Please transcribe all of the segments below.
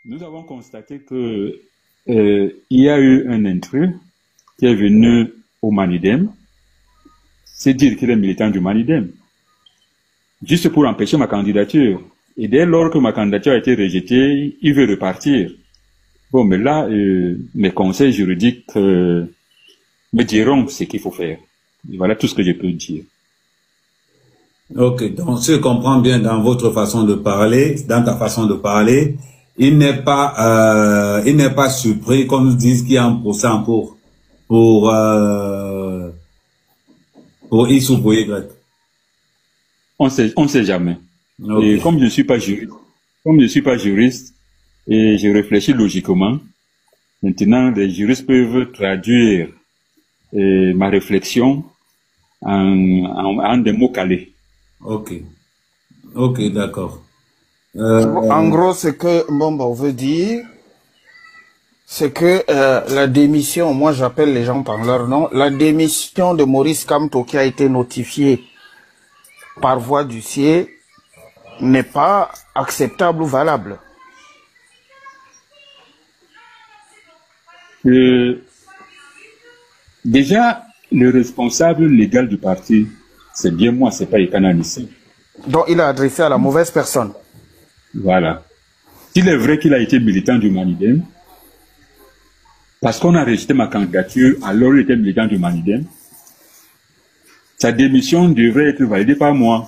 Nous avons constaté que il y a eu un intrus qui est venu au Manidem, c'est dire qu'il est militant du Manidem, juste pour empêcher ma candidature. Et dès lors que ma candidature a été rejetée, il veut repartir. Bon, mais là, mes conseils juridiques me diront ce qu'il faut faire. Et voilà tout ce que je peux dire. Ok, donc si je comprends bien dans votre façon de parler, dans ta façon de parler, il n'est pas surpris qu'on nous dise qu'il y a un procès en cours pour X ou pour Y. On ne sait jamais. Okay. Et comme je ne suis pas juriste, et je réfléchis logiquement, maintenant les juristes peuvent traduire ma réflexion en des mots calés. Ok, d'accord. En gros, ce que Mbombo veut dire, c'est que la démission, moi j'appelle les gens par leur nom, la démission de Maurice Kamto qui a été notifiée par voie d'huissier n'est pas acceptable ou valable. Déjà, le responsable légal du parti, c'est bien moi, c'est pas Ekana Nissé. Donc il a adressé à la mauvaise personne. Voilà. S'il est vrai qu'il a été militant du Manidem, parce qu'on a rejeté ma candidature, alors il était militant du Manidem, sa démission devrait être validée par moi.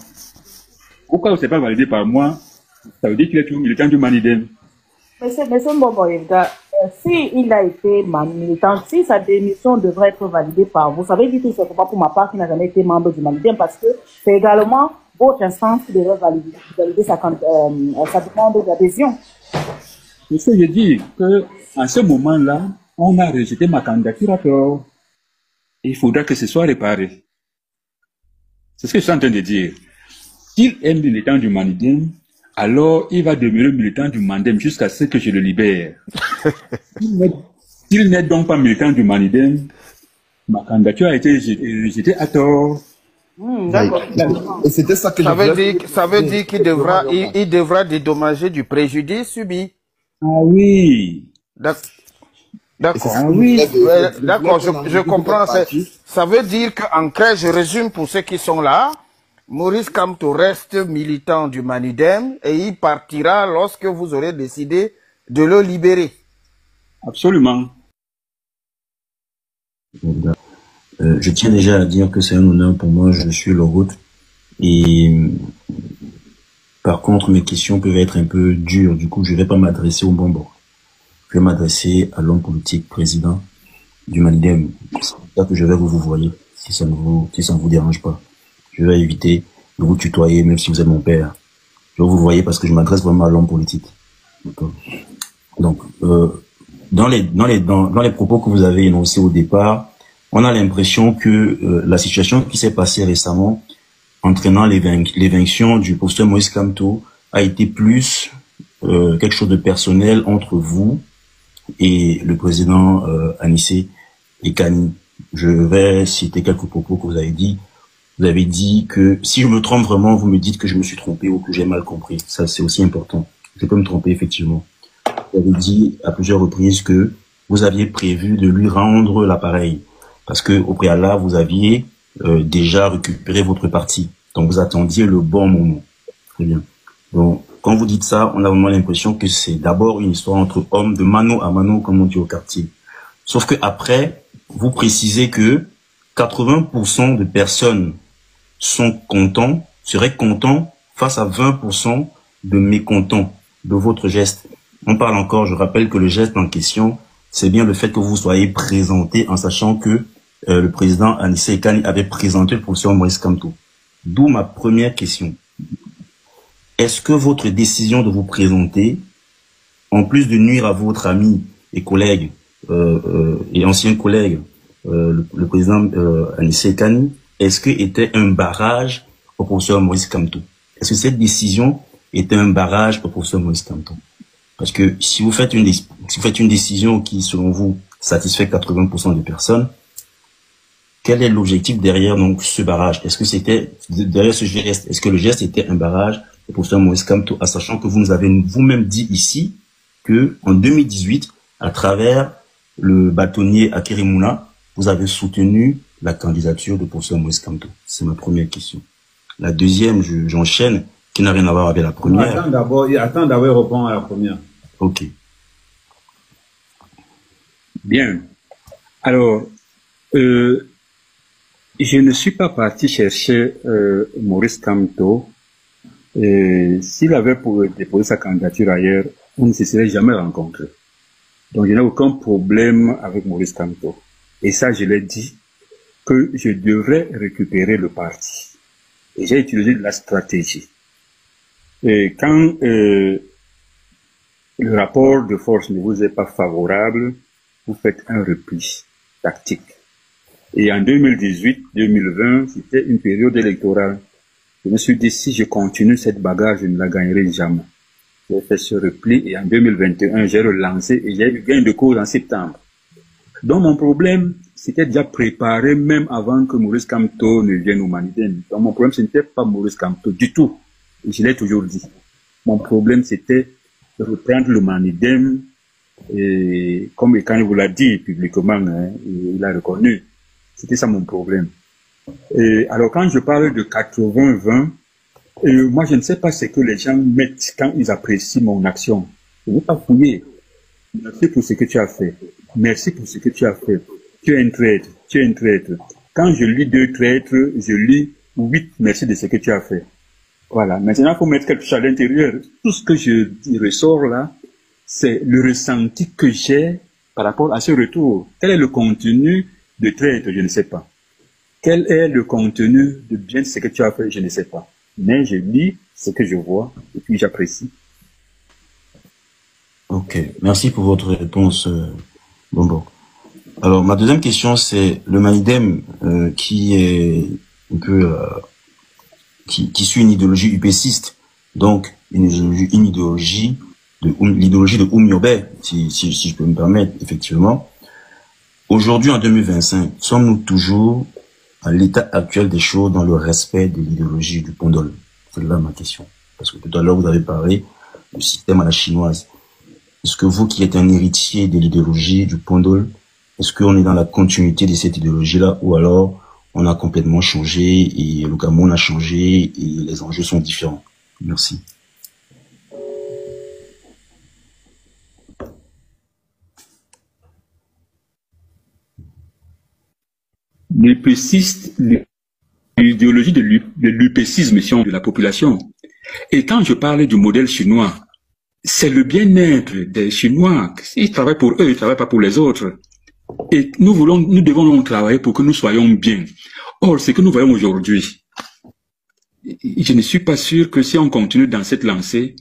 Pourquoi ce n'est pas validé par moi? Ça veut dire qu'il est toujours militant du Manidem. Monsieur Mbombo, si il a été militant, si sa démission devrait être validée par vous, ça veut dire que ce n'est pas pour ma part qu'il n'a jamais été membre du Manidem, parce que c'est également votre instance qui devrait valider sa demande d'adhésion. C'est ce que je dis, qu'en ce moment-là, on a rejeté ma candidature à tort. Il faudra que ce soit réparé. C'est ce que je suis en train de dire. S'il est militant du Manidem, alors il va demeurer militant du Mandem jusqu'à ce que je le libère. S'il n'est donc pas militant du Manidem, ma candidature a été rejetée à tort. D'accord. Et c'était ça que ça veut dire qu'il devra dédommager du préjudice subi. Ah oui. D'accord. Ah oui. D'accord, je comprends. Ça veut dire qu'en clair, je résume pour ceux qui sont là, Maurice Kamto reste militant du Manidem et il partira lorsque vous aurez décidé de le libérer. Absolument. Je tiens déjà à dire que c'est un honneur pour moi, je suis le route. Et par contre, mes questions peuvent être un peu dures. Du coup, je ne vais pas m'adresser au bonbon. Je vais m'adresser à l'homme politique, président du Manidem. C'est ça que je vais vous voyer, si ça ne vous dérange pas. Je vais éviter de vous tutoyer, même si vous êtes mon père. Je vais vous voyer parce que je m'adresse vraiment à l'homme politique. Donc, dans les propos que vous avez énoncés au départ, on a l'impression que la situation qui s'est passée récemment, entraînant l'éviction du professeur Maurice Kamto, a été plus quelque chose de personnel entre vous et le président Anissé Ekani. Je vais citer quelques propos que vous avez dit. Vous avez dit que si je me trompe vraiment, vous me dites que je me suis trompé ou que j'ai mal compris. Ça, c'est aussi important. Je peux me tromper, effectivement. Vous avez dit à plusieurs reprises que vous aviez prévu de lui rendre l'appareil. Parce que au préalable, vous aviez déjà récupéré votre parti. Donc, vous attendiez le bon moment. Très bien. Donc, quand vous dites ça, on a vraiment l'impression que c'est d'abord une histoire entre hommes, de mano à mano, comme on dit au quartier. Sauf que après, vous précisez que 80% de personnes seraient contents face à 20% de mécontents de votre geste. On parle encore, je rappelle que le geste en question, c'est bien le fait que vous soyez présenté en sachant que le président Anissé Ekani avait présenté le professeur Maurice Kamto. D'où ma première question. Est-ce que votre décision de vous présenter, en plus de nuire à votre ami et collègue et ancien collègue, le président Anissé Ekani, est-ce que était un barrage au professeur Maurice Kamto? Est-ce que cette décision était un barrage au professeur Maurice Kamto? Parce que si vous faites une décision qui, selon vous, satisfait 80% des personnes, quel est l'objectif derrière donc ce barrage? Est-ce que c'était derrière ce geste? Est-ce que le geste était un barrage au professeur Maurice Kamto, en sachant que vous nous avez vous-même dit ici que en 2018, à travers le bâtonnier Akerimuna, vous avez soutenu la candidature de professeur Maurice Kamto? C'est ma première question. La deuxième, j'enchaîne, qui n'a rien à voir avec la première. Attends d'abord, répondre à la première. Ok. Bien. Alors, je ne suis pas parti chercher Maurice Kamto. S'il avait déposé sa candidature ailleurs, on ne se serait jamais rencontrés. Donc, je n'ai aucun problème avec Maurice Kamto. Et ça, je l'ai dit, que je devrais récupérer le parti. Et j'ai utilisé de la stratégie. Et quand le rapport de force ne vous est pas favorable, vous faites un repli tactique. Et en 2018-2020, c'était une période électorale. Je me suis dit, si je continue cette bagarre, je ne la gagnerai jamais. J'ai fait ce repli et en 2021, j'ai relancé et j'ai eu gain de cause en septembre. Donc mon problème, c'était déjà préparé même avant que Maurice Kamto ne vienne au Manidem. Donc mon problème, ce n'était pas Maurice Kamto du tout. Et je l'ai toujours dit. Mon problème, c'était de reprendre le Manidem. Et comme quand il vous l'a dit publiquement, hein, il a reconnu. C'était ça mon problème. Et alors quand je parle de 80-20, moi je ne sais pas ce que les gens mettent quand ils apprécient mon action. Je ne veux pas fouiller. Merci pour ce que tu as fait. Merci pour ce que tu as fait. Tu es un traître. Tu es un traître. Quand je lis 2 traîtres, je lis 8 merci de ce que tu as fait. Voilà. Maintenant, il faut mettre quelque chose à l'intérieur. Tout ce que je ressors là, c'est le ressenti que j'ai par rapport à ce retour. Quel est le contenu de traître? Je ne sais pas. Quel est le contenu de bien ce que tu as fait? Je ne sais pas. Mais je lis ce que je vois et puis j'apprécie. Ok, merci pour votre réponse, Bombo. Alors, ma deuxième question, c'est le Manidem qui est un peu qui suit une idéologie upéciste, donc une idéologie de l'idéologie de Oumiobe, si je peux me permettre, effectivement. Aujourd'hui, en 2025, sommes-nous toujours à l'état actuel des choses dans le respect de l'idéologie du Pondol? C'est là ma question. Parce que tout à l'heure, vous avez parlé du système à la chinoise. Est-ce que vous qui êtes un héritier de l'idéologie du Pondol, est-ce qu'on est dans la continuité de cette idéologie-là, ou alors on a complètement changé et le Cameroun a changé et les enjeux sont différents? Merci. L'idéologie de l'upécisme de la population. Et quand je parlais du modèle chinois, c'est le bien-être des Chinois. Ils travaillent pour eux, ils ne travaillent pas pour les autres. Et nous devons travailler pour que nous soyons bien. Or, ce que nous voyons aujourd'hui, je ne suis pas sûr que si on continue dans cette lancée,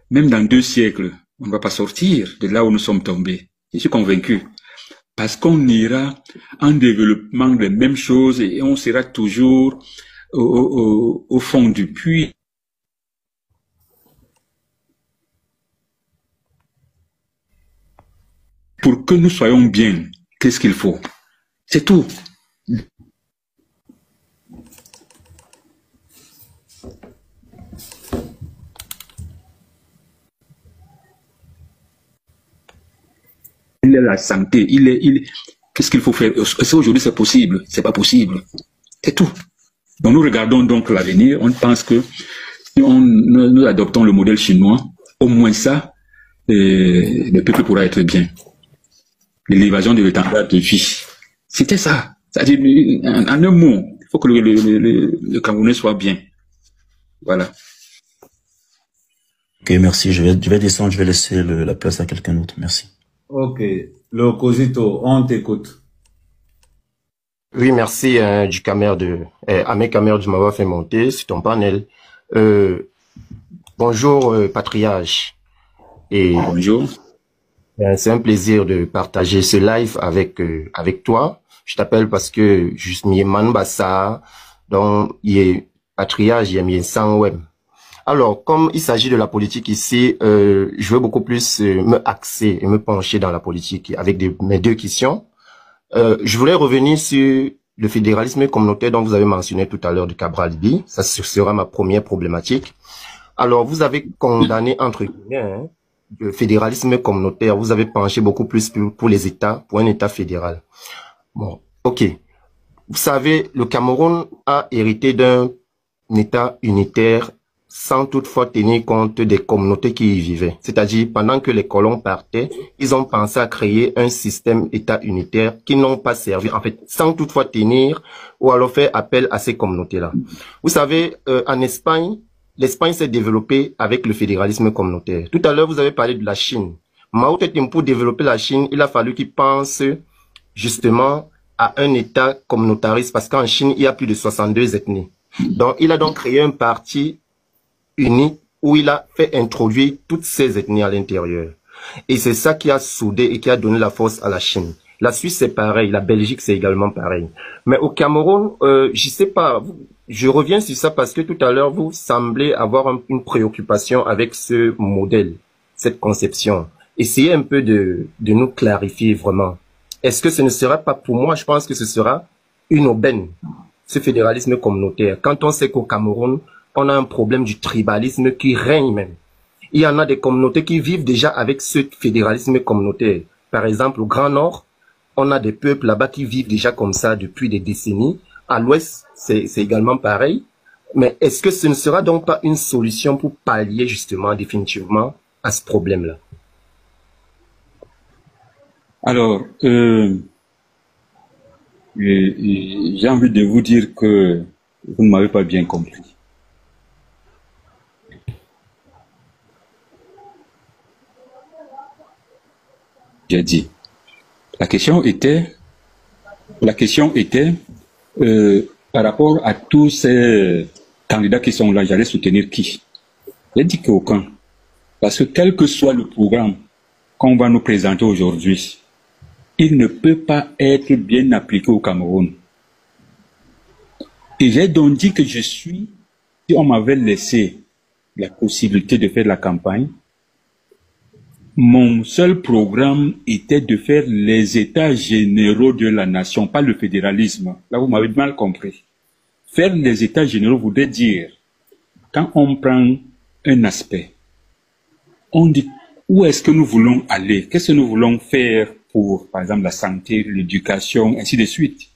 même dans 2 siècles, on ne va pas sortir de là où nous sommes tombés. Je suis convaincu. Parce qu'on ira en développement des mêmes choses et on sera toujours au fond du puits. Pour que nous soyons bien, qu'est-ce qu'il faut? C'est tout. Il est la santé, qu'est-ce qu'il faut faire? Est-ce qu'aujourd'hui c'est possible? C'est pas possible. C'est tout. Donc nous regardons donc l'avenir, on pense que si nous adoptons le modèle chinois, au moins ça, le peuple pourra être bien. L'élévation de l'étendard de vie. C'était ça. C'est-à-dire, en un mot, il faut que le Camerounais soit bien. Voilà. Ok, merci. Je vais descendre, je vais laisser la place à quelqu'un d'autre. Merci. Ok. Le Cosito, on t'écoute. Oui, merci du Camer Ahmed Camer de m'avoir fait monter sur ton panel. Bonjour Patriage. Et bonjour. C'est un plaisir de partager ce live avec toi. Je t'appelle parce que je suis Manbassa, donc il est Patriage, il est sans web. Alors, comme il s'agit de la politique ici, je veux beaucoup plus me axer et me pencher dans la politique avec mes 2 questions. Je voulais revenir sur le fédéralisme communautaire dont vous avez mentionné tout à l'heure de Cabral Libye. Ça sera ma première problématique. Alors, vous avez condamné, entre guillemets, fédéralisme communautaire, vous avez penché beaucoup plus pour les États, pour un État fédéral. Bon, ok. Vous savez, le Cameroun a hérité d'un État unitaire sans toutefois tenir compte des communautés qui y vivaient. C'est-à-dire, pendant que les colons partaient, ils ont pensé à créer un système État unitaire qui n'ont pas servi, en fait, sans toutefois tenir ou alors faire appel à ces communautés-là. Vous savez, en Espagne, l'Espagne s'est développée avec le fédéralisme communautaire. Tout à l'heure, vous avez parlé de la Chine. Mao Tse-tung, pour développer la Chine, il a fallu qu'il pense justement à un État communautariste parce qu'en Chine, il y a plus de 62 ethnies. Donc, il a donc créé un parti unique où il a fait introduire toutes ces ethnies à l'intérieur. Et c'est ça qui a soudé et qui a donné la force à la Chine. La Suisse, c'est pareil. La Belgique, c'est également pareil. Mais au Cameroun, je sais pas, je reviens sur ça parce que tout à l'heure, vous semblez avoir une préoccupation avec ce modèle, cette conception. Essayez un peu de nous clarifier vraiment. Est-ce que ce ne sera pas, pour moi, je pense que ce sera une aubaine, ce fédéralisme communautaire. Quand on sait qu'au Cameroun, on a un problème du tribalisme qui règne même. Il y en a des communautés qui vivent déjà avec ce fédéralisme communautaire. Par exemple, au Grand Nord, on a des peuples là-bas qui vivent déjà comme ça depuis des décennies. À l'Ouest, c'est également pareil. Mais est-ce que ce ne sera donc pas une solution pour pallier justement, définitivement, à ce problème-là? Alors, j'ai envie de vous dire que vous ne m'avez pas bien compris. J'ai dit, la question était par rapport à tous ces candidats qui sont là, j'allais soutenir qui? J'ai dit qu'aucun. Parce que quel que soit le programme qu'on va nous présenter aujourd'hui, il ne peut pas être bien appliqué au Cameroun. Et j'ai donc dit que si on m'avait laissé la possibilité de faire la campagne, mon seul programme était de faire les états généraux de la nation, pas le fédéralisme. Là, vous m'avez mal compris. Faire les états généraux voudrait dire, quand on prend un aspect, on dit où est-ce que nous voulons aller, qu'est-ce que nous voulons faire pour, par exemple, la santé, l'éducation, ainsi de suite.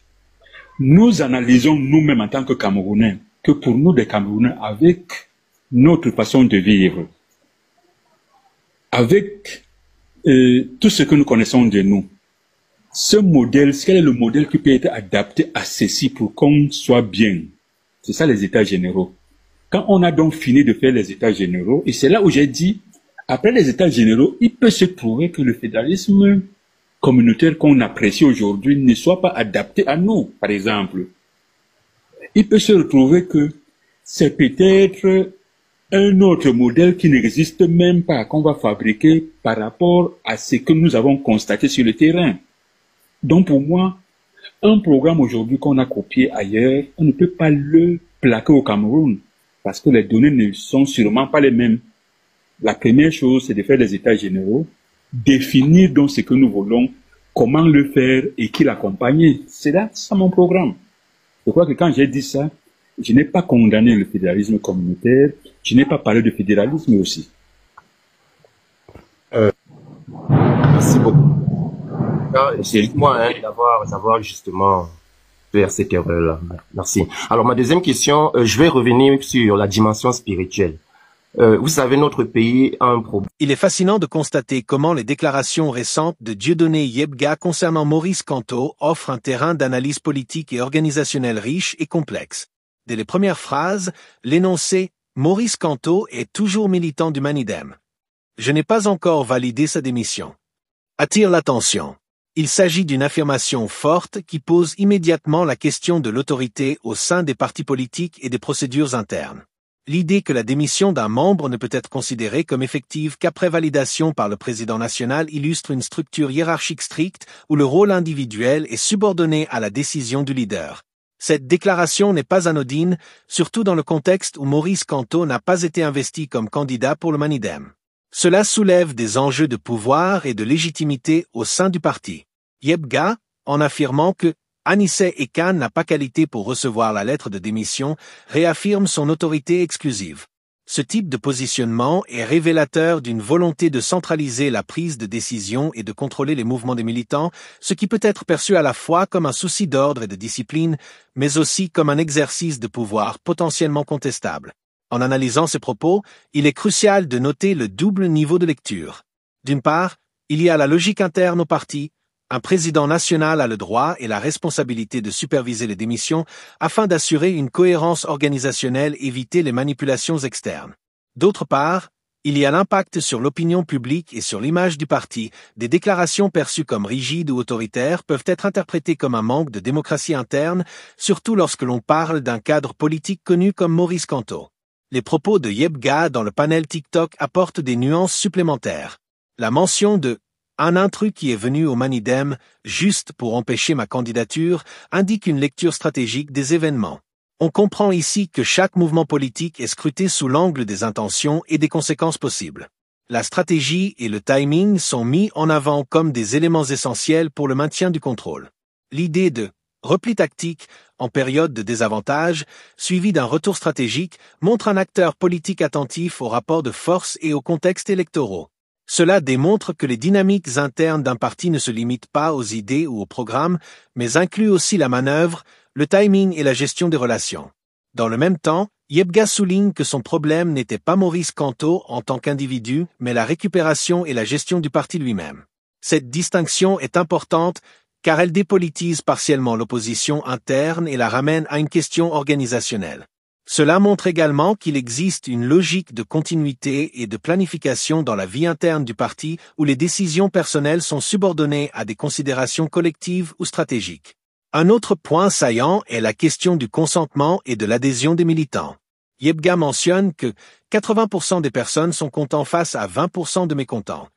Nous analysons nous-mêmes en tant que Camerounais, que pour nous, des Camerounais, avec notre façon de vivre, avec tout ce que nous connaissons de nous, ce modèle, quel est le modèle qui peut être adapté à ceci pour qu'on soit bien? C'est ça les états généraux. Quand on a donc fini de faire les états généraux, et c'est là où j'ai dit, après les états généraux, il peut se trouver que le fédéralisme communautaire qu'on apprécie aujourd'hui ne soit pas adapté à nous, par exemple. Il peut se retrouver que c'est peut-être un autre modèle qui n'existe même pas, qu'on va fabriquer par rapport à ce que nous avons constaté sur le terrain. Donc pour moi, un programme aujourd'hui qu'on a copié ailleurs, on ne peut pas le plaquer au Cameroun, parce que les données ne sont sûrement pas les mêmes. La première chose, c'est de faire des états généraux, définir donc ce que nous voulons, comment le faire et qui l'accompagner. C'est là, ça mon programme. Je crois que quand j'ai dit ça, je n'ai pas condamné le fédéralisme communautaire, je n'ai pas parlé de fédéralisme aussi. Merci beaucoup. Excuse-moi d'avoir justement fait cette erreur-là. Merci. Alors ma deuxième question, je vais revenir sur la dimension spirituelle. Vous savez, notre pays a un problème. Il est fascinant de constater comment les déclarations récentes de Dieudonné Yebga concernant Maurice Kamto offrent un terrain d'analyse politique et organisationnelle riche et complexe. Dès les premières phrases, l'énoncé « Maurice Kamto est toujours militant du Manidem. Je n'ai pas encore validé sa démission » attire l'attention. Il s'agit d'une affirmation forte qui pose immédiatement la question de l'autorité au sein des partis politiques et des procédures internes. L'idée que la démission d'un membre ne peut être considérée comme effective qu'après validation par le président national illustre une structure hiérarchique stricte où le rôle individuel est subordonné à la décision du leader. Cette déclaration n'est pas anodine, surtout dans le contexte où Maurice Kamto n'a pas été investi comme candidat pour le Manidem. Cela soulève des enjeux de pouvoir et de légitimité au sein du parti. Yebga, en affirmant que Anissé Ekan n'a pas qualité pour recevoir la lettre de démission, réaffirme son autorité exclusive. Ce type de positionnement est révélateur d'une volonté de centraliser la prise de décision et de contrôler les mouvements des militants, ce qui peut être perçu à la fois comme un souci d'ordre et de discipline, mais aussi comme un exercice de pouvoir potentiellement contestable. En analysant ces propos, il est crucial de noter le double niveau de lecture. D'une part, il y a la logique interne au parti. Un président national a le droit et la responsabilité de superviser les démissions afin d'assurer une cohérence organisationnelle et éviter les manipulations externes. D'autre part, il y a l'impact sur l'opinion publique et sur l'image du parti. Des déclarations perçues comme rigides ou autoritaires peuvent être interprétées comme un manque de démocratie interne, surtout lorsque l'on parle d'un cadre politique connu comme Maurice Kamto. Les propos de Yebga dans le panel TikTok apportent des nuances supplémentaires. La mention de un intrus qui est venu au Manidem juste pour empêcher ma candidature indique une lecture stratégique des événements. On comprend ici que chaque mouvement politique est scruté sous l'angle des intentions et des conséquences possibles. La stratégie et le timing sont mis en avant comme des éléments essentiels pour le maintien du contrôle. L'idée de repli tactique en période de désavantage, suivi d'un retour stratégique, montre un acteur politique attentif aux rapports de force et aux contextes électoraux. Cela démontre que les dynamiques internes d'un parti ne se limitent pas aux idées ou aux programmes, mais incluent aussi la manœuvre, le timing et la gestion des relations. Dans le même temps, Yebga souligne que son problème n'était pas Maurice Kamto en tant qu'individu, mais la récupération et la gestion du parti lui-même. Cette distinction est importante car elle dépolitise partiellement l'opposition interne et la ramène à une question organisationnelle. Cela montre également qu'il existe une logique de continuité et de planification dans la vie interne du parti où les décisions personnelles sont subordonnées à des considérations collectives ou stratégiques. Un autre point saillant est la question du consentement et de l'adhésion des militants. Yebga mentionne que 80% des personnes sont contents face à 20% de mécontents.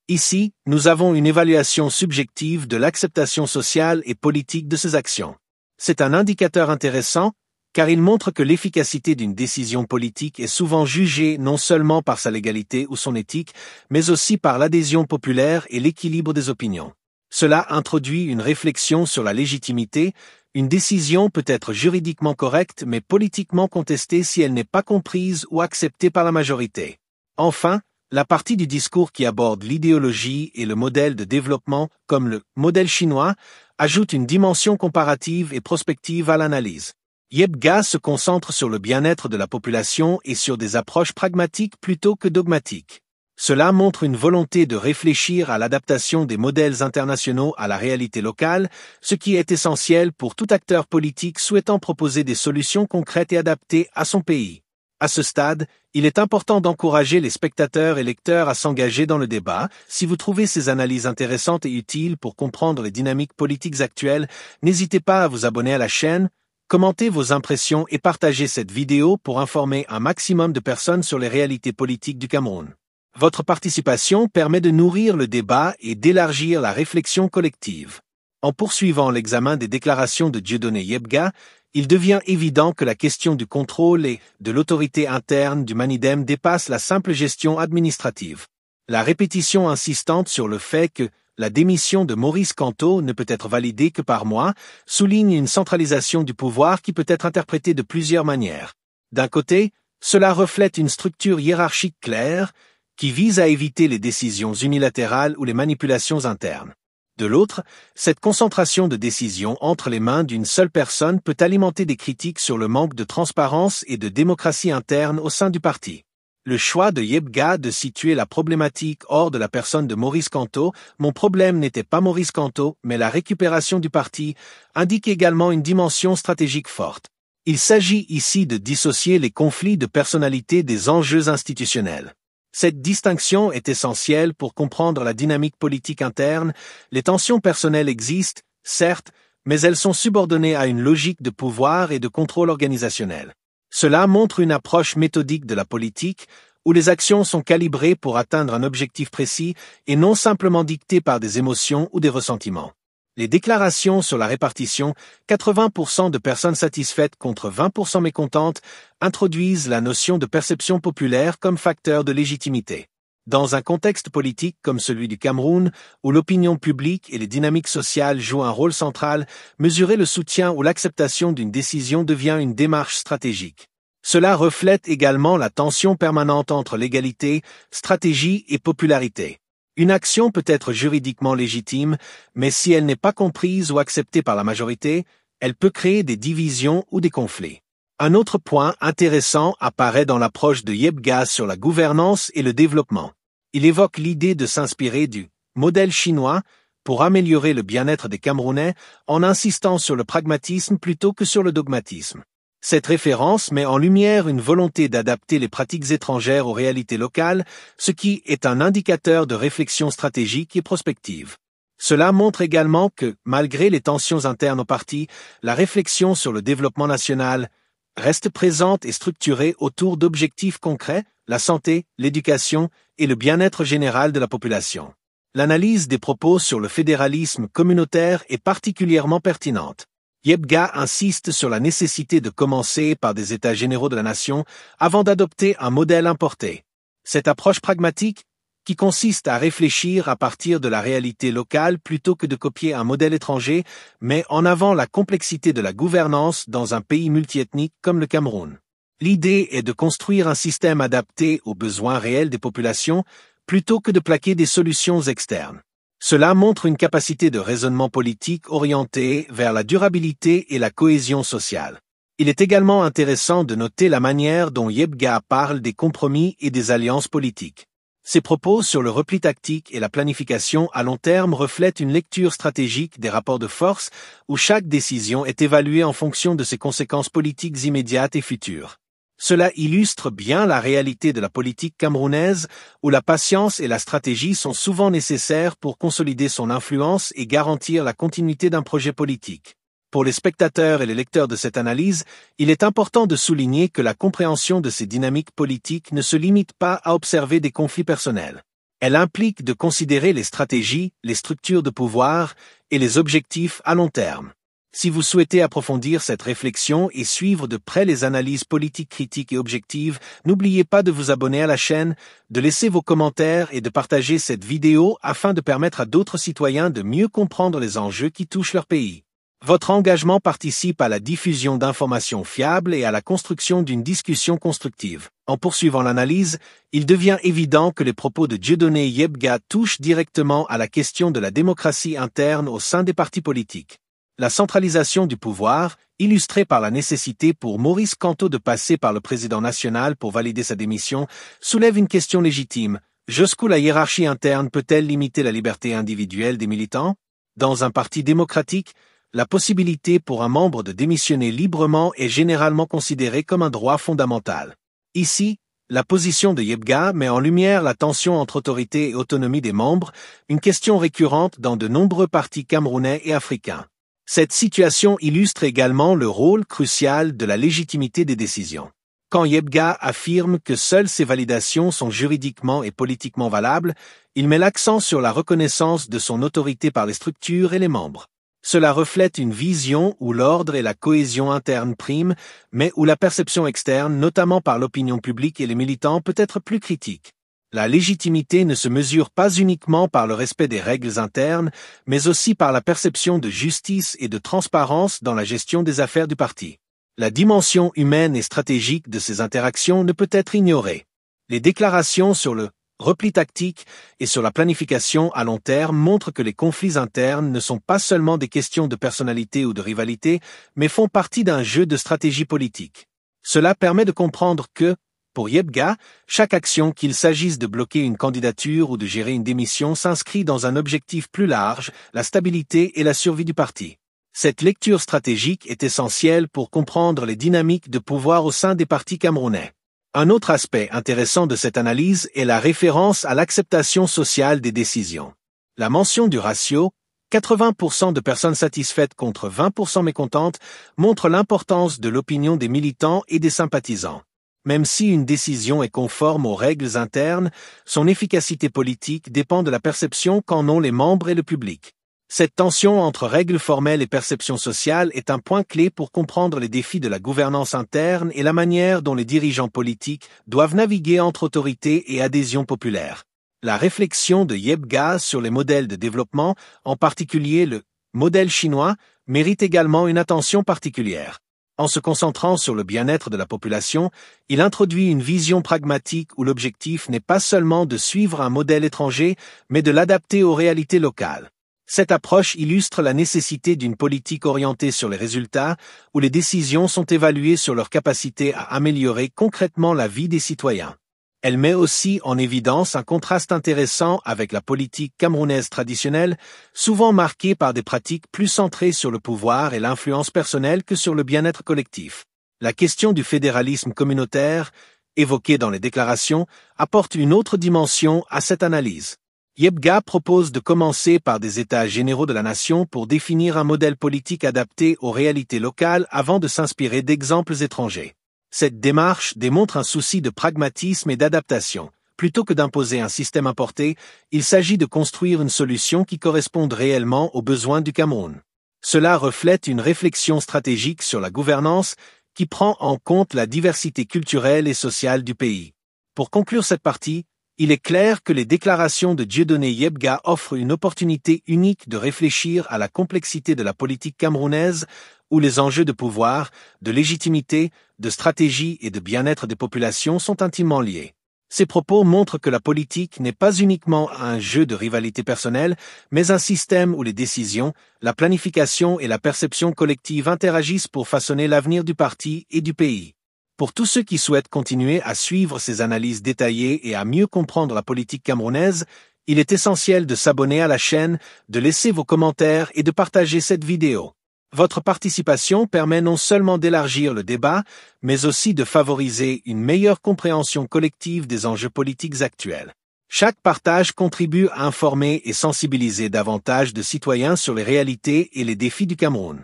Ici, nous avons une évaluation subjective de l'acceptation sociale et politique de ces actions. C'est un indicateur intéressant car il montre que l'efficacité d'une décision politique est souvent jugée non seulement par sa légalité ou son éthique, mais aussi par l'adhésion populaire et l'équilibre des opinions. Cela introduit une réflexion sur la légitimité. Une décision peut être juridiquement correcte mais politiquement contestée si elle n'est pas comprise ou acceptée par la majorité. Enfin, la partie du discours qui aborde l'idéologie et le modèle de développement, comme le modèle chinois, ajoute une dimension comparative et prospective à l'analyse. Yebga se concentre sur le bien-être de la population et sur des approches pragmatiques plutôt que dogmatiques. Cela montre une volonté de réfléchir à l'adaptation des modèles internationaux à la réalité locale, ce qui est essentiel pour tout acteur politique souhaitant proposer des solutions concrètes et adaptées à son pays. À ce stade, il est important d'encourager les spectateurs et lecteurs à s'engager dans le débat. Si vous trouvez ces analyses intéressantes et utiles pour comprendre les dynamiques politiques actuelles, n'hésitez pas à vous abonner à la chaîne, commentez vos impressions et partagez cette vidéo pour informer un maximum de personnes sur les réalités politiques du Cameroun. Votre participation permet de nourrir le débat et d'élargir la réflexion collective. En poursuivant l'examen des déclarations de Dieudonné Yebga, il devient évident que la question du contrôle et de l'autorité interne du Manidem dépasse la simple gestion administrative. La répétition insistante sur le fait que la démission de Maurice Kamto ne peut être validée que par moi souligne une centralisation du pouvoir qui peut être interprétée de plusieurs manières. D'un côté, cela reflète une structure hiérarchique claire qui vise à éviter les décisions unilatérales ou les manipulations internes. De l'autre, cette concentration de décisions entre les mains d'une seule personne peut alimenter des critiques sur le manque de transparence et de démocratie interne au sein du parti. Le choix de Yebga de situer la problématique hors de la personne de Maurice Kamto, mon problème n'était pas Maurice Kamto, mais la récupération du parti, indique également une dimension stratégique forte. Il s'agit ici de dissocier les conflits de personnalité des enjeux institutionnels. Cette distinction est essentielle pour comprendre la dynamique politique interne. Les tensions personnelles existent, certes, mais elles sont subordonnées à une logique de pouvoir et de contrôle organisationnel. Cela montre une approche méthodique de la politique, où les actions sont calibrées pour atteindre un objectif précis et non simplement dictées par des émotions ou des ressentiments. Les déclarations sur la répartition, 80% de personnes satisfaites contre 20% mécontentes, introduisent la notion de perception populaire comme facteur de légitimité. Dans un contexte politique comme celui du Cameroun, où l'opinion publique et les dynamiques sociales jouent un rôle central, mesurer le soutien ou l'acceptation d'une décision devient une démarche stratégique. Cela reflète également la tension permanente entre légalité, stratégie et popularité. Une action peut être juridiquement légitime, mais si elle n'est pas comprise ou acceptée par la majorité, elle peut créer des divisions ou des conflits. Un autre point intéressant apparaît dans l'approche de Yebga sur la gouvernance et le développement. Il évoque l'idée de s'inspirer du modèle chinois pour améliorer le bien-être des Camerounais en insistant sur le pragmatisme plutôt que sur le dogmatisme. Cette référence met en lumière une volonté d'adapter les pratiques étrangères aux réalités locales, ce qui est un indicateur de réflexion stratégique et prospective. Cela montre également que, malgré les tensions internes au parti, la réflexion sur le développement national reste présente et structurée autour d'objectifs concrets, la santé, l'éducation et le bien-être général de la population. L'analyse des propos sur le fédéralisme communautaire est particulièrement pertinente. Yebga insiste sur la nécessité de commencer par des états généraux de la nation avant d'adopter un modèle importé. Cette approche pragmatique, qui consiste à réfléchir à partir de la réalité locale plutôt que de copier un modèle étranger, met en avant la complexité de la gouvernance dans un pays multiethnique comme le Cameroun. L'idée est de construire un système adapté aux besoins réels des populations plutôt que de plaquer des solutions externes. Cela montre une capacité de raisonnement politique orientée vers la durabilité et la cohésion sociale. Il est également intéressant de noter la manière dont Yebga parle des compromis et des alliances politiques. Ses propos sur le repli tactique et la planification à long terme reflètent une lecture stratégique des rapports de force où chaque décision est évaluée en fonction de ses conséquences politiques immédiates et futures. Cela illustre bien la réalité de la politique camerounaise où la patience et la stratégie sont souvent nécessaires pour consolider son influence et garantir la continuité d'un projet politique. Pour les spectateurs et les lecteurs de cette analyse, il est important de souligner que la compréhension de ces dynamiques politiques ne se limite pas à observer des conflits personnels. Elle implique de considérer les stratégies, les structures de pouvoir et les objectifs à long terme. Si vous souhaitez approfondir cette réflexion et suivre de près les analyses politiques critiques et objectives, n'oubliez pas de vous abonner à la chaîne, de laisser vos commentaires et de partager cette vidéo afin de permettre à d'autres citoyens de mieux comprendre les enjeux qui touchent leur pays. Votre engagement participe à la diffusion d'informations fiables et à la construction d'une discussion constructive. En poursuivant l'analyse, il devient évident que les propos de Dieudonné Yebga touchent directement à la question de la démocratie interne au sein des partis politiques. La centralisation du pouvoir, illustrée par la nécessité pour Maurice Kamto de passer par le président national pour valider sa démission, soulève une question légitime. Jusqu'où la hiérarchie interne peut-elle limiter la liberté individuelle des militants? Dans un parti démocratique, la possibilité pour un membre de démissionner librement est généralement considérée comme un droit fondamental. Ici, la position de Yebga met en lumière la tension entre autorité et autonomie des membres, une question récurrente dans de nombreux partis camerounais et africains. Cette situation illustre également le rôle crucial de la légitimité des décisions. Quand Yebga affirme que seules ces validations sont juridiquement et politiquement valables, il met l'accent sur la reconnaissance de son autorité par les structures et les membres. Cela reflète une vision où l'ordre et la cohésion interne priment, mais où la perception externe, notamment par l'opinion publique et les militants, peut être plus critique. La légitimité ne se mesure pas uniquement par le respect des règles internes, mais aussi par la perception de justice et de transparence dans la gestion des affaires du parti. La dimension humaine et stratégique de ces interactions ne peut être ignorée. Les déclarations sur le repli tactique et sur la planification à long terme montrent que les conflits internes ne sont pas seulement des questions de personnalité ou de rivalité, mais font partie d'un jeu de stratégie politique. Cela permet de comprendre que, pour Yebga, chaque action, qu'il s'agisse de bloquer une candidature ou de gérer une démission, s'inscrit dans un objectif plus large, la stabilité et la survie du parti. Cette lecture stratégique est essentielle pour comprendre les dynamiques de pouvoir au sein des partis camerounais. Un autre aspect intéressant de cette analyse est la référence à l'acceptation sociale des décisions. La mention du ratio, 80% de personnes satisfaites contre 20% mécontentes, montre l'importance de l'opinion des militants et des sympathisants. Même si une décision est conforme aux règles internes, son efficacité politique dépend de la perception qu'en ont les membres et le public. Cette tension entre règles formelles et perception sociale est un point clé pour comprendre les défis de la gouvernance interne et la manière dont les dirigeants politiques doivent naviguer entre autorité et adhésion populaire. La réflexion de Yebga sur les modèles de développement, en particulier le modèle chinois, mérite également une attention particulière. En se concentrant sur le bien-être de la population, il introduit une vision pragmatique où l'objectif n'est pas seulement de suivre un modèle étranger, mais de l'adapter aux réalités locales. Cette approche illustre la nécessité d'une politique orientée sur les résultats, où les décisions sont évaluées sur leur capacité à améliorer concrètement la vie des citoyens. Elle met aussi en évidence un contraste intéressant avec la politique camerounaise traditionnelle, souvent marquée par des pratiques plus centrées sur le pouvoir et l'influence personnelle que sur le bien-être collectif. La question du fédéralisme communautaire, évoquée dans les déclarations, apporte une autre dimension à cette analyse. Yebga propose de commencer par des états généraux de la nation pour définir un modèle politique adapté aux réalités locales avant de s'inspirer d'exemples étrangers. Cette démarche démontre un souci de pragmatisme et d'adaptation. Plutôt que d'imposer un système importé, il s'agit de construire une solution qui corresponde réellement aux besoins du Cameroun. Cela reflète une réflexion stratégique sur la gouvernance qui prend en compte la diversité culturelle et sociale du pays. Pour conclure cette partie, il est clair que les déclarations de Dieudonné Yebga offrent une opportunité unique de réfléchir à la complexité de la politique camerounaise, où les enjeux de pouvoir, de légitimité, de stratégie et de bien-être des populations sont intimement liés. Ces propos montrent que la politique n'est pas uniquement un jeu de rivalité personnelle, mais un système où les décisions, la planification et la perception collective interagissent pour façonner l'avenir du parti et du pays. Pour tous ceux qui souhaitent continuer à suivre ces analyses détaillées et à mieux comprendre la politique camerounaise, il est essentiel de s'abonner à la chaîne, de laisser vos commentaires et de partager cette vidéo. Votre participation permet non seulement d'élargir le débat, mais aussi de favoriser une meilleure compréhension collective des enjeux politiques actuels. Chaque partage contribue à informer et sensibiliser davantage de citoyens sur les réalités et les défis du Cameroun.